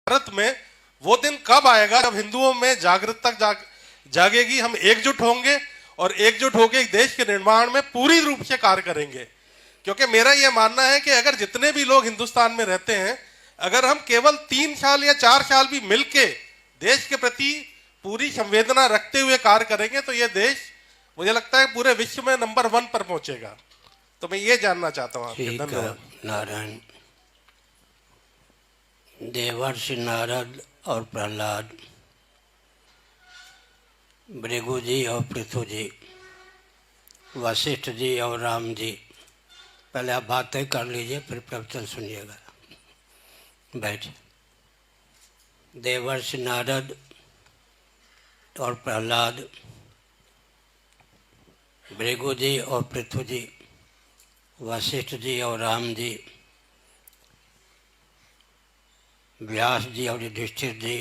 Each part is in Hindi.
भारत में वो दिन कब आएगा जब हिंदुओं में जागरूकता जागेगी, हम एकजुट होंगे और एकजुट होकर एक देश के निर्माण में पूरी रूप से कार्य करेंगे। क्योंकि मेरा यह मानना है कि अगर जितने भी लोग हिंदुस्तान में रहते हैं, अगर हम केवल 3 साल या 4 साल भी मिलके देश के प्रति पूरी संवेदना रखते हुए कार्य करेंगे तो यह देश, मुझे लगता है, पूरे विश्व में नंबर 1 पर पहुंचेगा। तो मैं ये जानना चाहता हूँ आपसे। धन्यवाद। नारायण, देवर्षि नारद और प्रहलाद, भृगु जी और पृथु जी, वशिष्ठ जी और राम जी, पहले आप बातें कर लीजिए फिर प्रवचन सुनिएगा। बैठ। देवर्षि नारद और प्रहलाद, भृगु जी और पृथु जी, वशिष्ठ जी और राम जी, व्यास जी और युधिष्ठिर जी,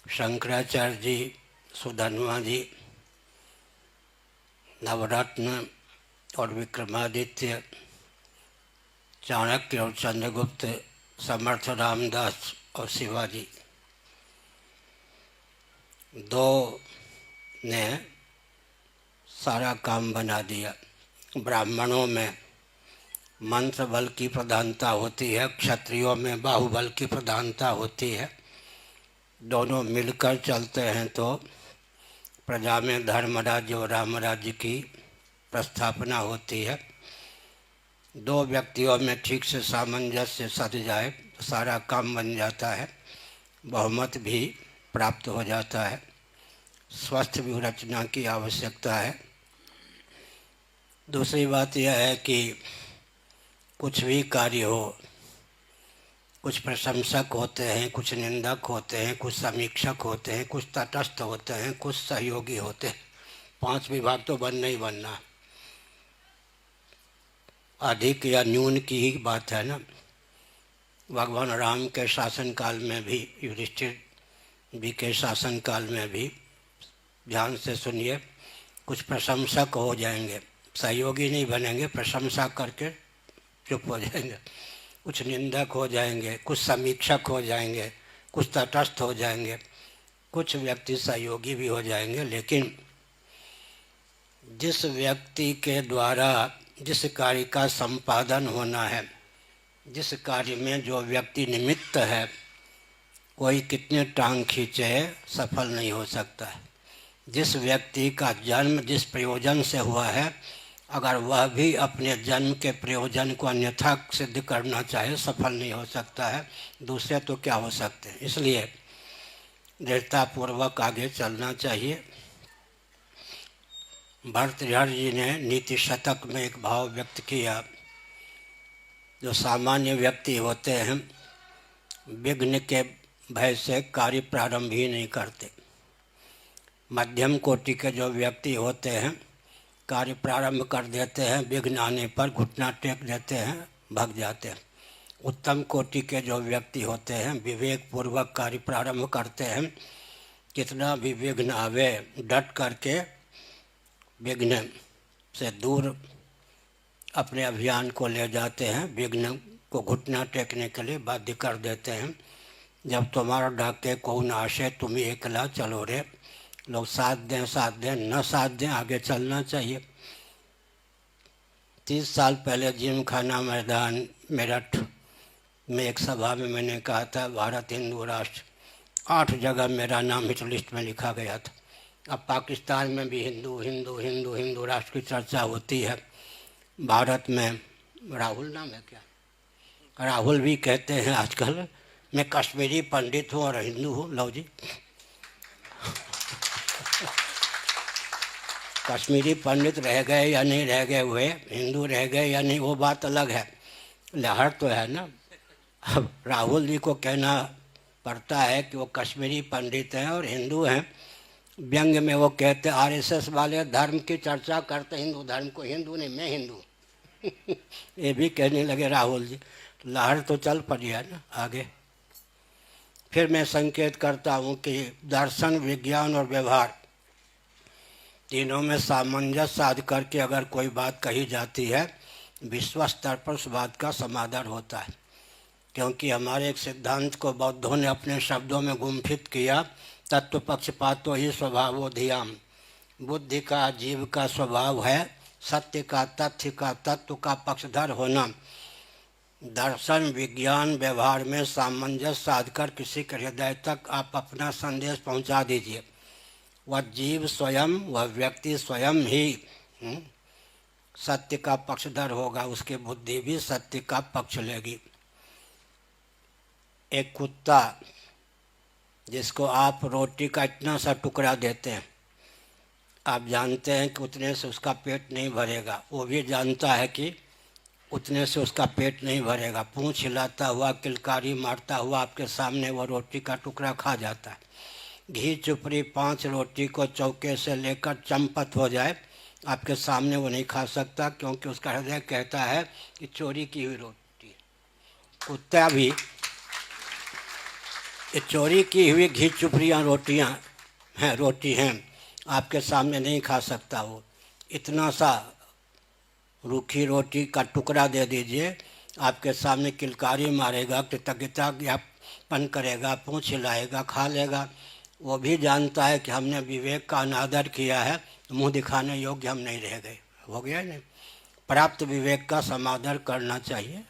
शंकराचार्य जी, सुधन्वा जी, नवरत्न और विक्रमादित्य, चाणक्य और चंद्रगुप्त, समर्थ रामदास और शिवाजी। 2 ने सारा काम बना दिया। ब्राह्मणों में मंत्र बल की प्रधानता होती है, क्षत्रियों में बाहुबल की प्रधानता होती है। दोनों मिलकर चलते हैं तो प्रजा में धर्मराज्य और रामराज्य की प्रस्थापना होती है। 2 व्यक्तियों में ठीक से सामंजस्य सध जाए तो सारा काम बन जाता है, बहुमत भी प्राप्त हो जाता है। स्वस्थ व्यूहरचना की आवश्यकता है। दूसरी बात यह है कि कुछ भी कार्य हो, कुछ प्रशंसक होते हैं, कुछ निंदक होते हैं, कुछ समीक्षक होते हैं, कुछ तटस्थ होते हैं, कुछ सहयोगी होते हैं। 5 विभाग तो बनना ही बनना। अधिक या न्यून की ही बात है ना। भगवान राम के शासनकाल में भी, युधिष्ठिर जी के शासनकाल में भी, ध्यान से सुनिए, कुछ प्रशंसक हो जाएंगे, सहयोगी नहीं बनेंगे, प्रशंसा करके चुप हो जाएंगे। कुछ निंदक हो जाएंगे, कुछ समीक्षक हो जाएंगे, कुछ तटस्थ हो जाएंगे, कुछ व्यक्ति सहयोगी भी हो जाएंगे। लेकिन जिस व्यक्ति के द्वारा जिस कार्य का संपादन होना है, जिस कार्य में जो व्यक्ति निमित्त है, कोई कितने टांग खींचे सफल नहीं हो सकता है। जिस व्यक्ति का जन्म जिस प्रयोजन से हुआ है, अगर वह भी अपने जन्म के प्रयोजन को अन्यथा सिद्ध करना चाहे, सफल नहीं हो सकता है। दूसरे तो क्या हो सकते हैं। इसलिए दृढ़तापूर्वक आगे चलना चाहिए। भर्तृहरि जी ने नीति शतक में एक भाव व्यक्त किया, जो सामान्य व्यक्ति होते हैं विघ्न के भय से कार्य प्रारंभ ही नहीं करते। मध्यम कोटि के जो व्यक्ति होते हैं कार्य प्रारंभ कर देते हैं, विघ्न आने पर घुटना टेक देते हैं, भाग जाते हैं। उत्तम कोटि के जो व्यक्ति होते हैं विवेक पूर्वक कार्य प्रारंभ करते हैं, कितना भी विघ्न आवे डट करके विघ्न से दूर अपने अभियान को ले जाते हैं, विघ्न को घुटना टेकने के लिए बाध्य कर देते हैं। जब तुम्हारा डाके को न आशे तुम ही एकला चलो रे, लोग साथ दें न साथ दें, आगे चलना चाहिए। 30 साल पहले जिम खाना मैदान मेरठ में एक सभा में मैंने कहा था, भारत हिंदू राष्ट्र, 8 जगह मेरा नाम हिट लिस्ट में लिखा गया था। अब पाकिस्तान में भी हिंदू हिंदू हिंदू हिंदू राष्ट्र की चर्चा होती है। भारत में राहुल नाम है क्या, राहुल भी कहते हैं आजकल मैं कश्मीरी पंडित हूँ और हिंदू हूँ। लो जी, कश्मीरी पंडित रह गए या नहीं रह गए हुए, हिंदू रह गए या नहीं, वो बात अलग है। लहर तो है ना। अब राहुल जी को कहना पड़ता है कि वो कश्मीरी पंडित हैं और हिंदू हैं। व्यंग में वो कहते आरएसएस वाले धर्म की चर्चा करते हिंदू धर्म को, हिंदू नहीं मैं हिंदू ये भी कहने लगे राहुल जी। लहर तो चल पड़ी है ना आगे। फिर मैं संकेत करता हूँ कि दर्शन, विज्ञान और व्यवहार तीनों में सामंजस्य साध करके अगर कोई बात कही जाती है, विश्व स्तर पर उस बात का समाधान होता है। क्योंकि हमारे एक सिद्धांत को बौद्धों ने अपने शब्दों में गुम्फित किया, तत्व पक्षपातो ही स्वभावो धियाम। बुद्धि का, जीव का स्वभाव है सत्य का, तथ्य का, तत्व का पक्षधर होना। दर्शन, विज्ञान, व्यवहार में सामंजस्य साधकर किसी के हृदय तक आप अपना संदेश पहुंचा दीजिए। वह जीव स्वयं, वह व्यक्ति स्वयं ही सत्य का पक्षधर होगा, उसकी बुद्धि भी सत्य का पक्ष लेगी। एक कुत्ता जिसको आप रोटी का इतना सा टुकड़ा देते हैं, आप जानते हैं कि उतने से उसका पेट नहीं भरेगा, वो भी जानता है कि उतने से उसका पेट नहीं भरेगा। पूंछ हिलाता हुआ, किलकारी मारता हुआ आपके सामने वो रोटी का टुकड़ा खा जाता है। घी चुपड़ी 5 रोटी को चौके से लेकर चंपत हो जाए, आपके सामने वो नहीं खा सकता, क्योंकि उसका हृदय कहता है कि चोरी की हुई रोटी। कुत्ता भी ये चोरी की हुई घी चुपड़ियाँ रोटी हैं आपके सामने नहीं खा सकता। वो इतना सा रूखी रोटी का टुकड़ा दे दीजिए, आपके सामने किलकारी मारेगा, कृतज्ञता ज्ञापन करेगा, पूंछ हिलाएगा, खा लेगा। वो भी जानता है कि हमने विवेक का अनादर किया है, तो मुँह दिखाने योग्य हम नहीं रह गए। हो गया नहीं? प्राप्त विवेक का समादर करना चाहिए।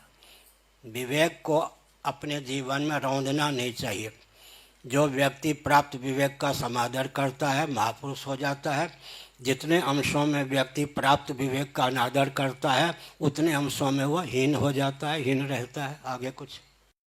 विवेक को अपने जीवन में रौंदना नहीं चाहिए। जो व्यक्ति प्राप्त विवेक का समादर करता है महापुरुष हो जाता है। जितने अंशों में व्यक्ति प्राप्त विवेक का अनादर करता है, उतने अंशों में वह हीन हो जाता है, हीन रहता है। आगे कुछ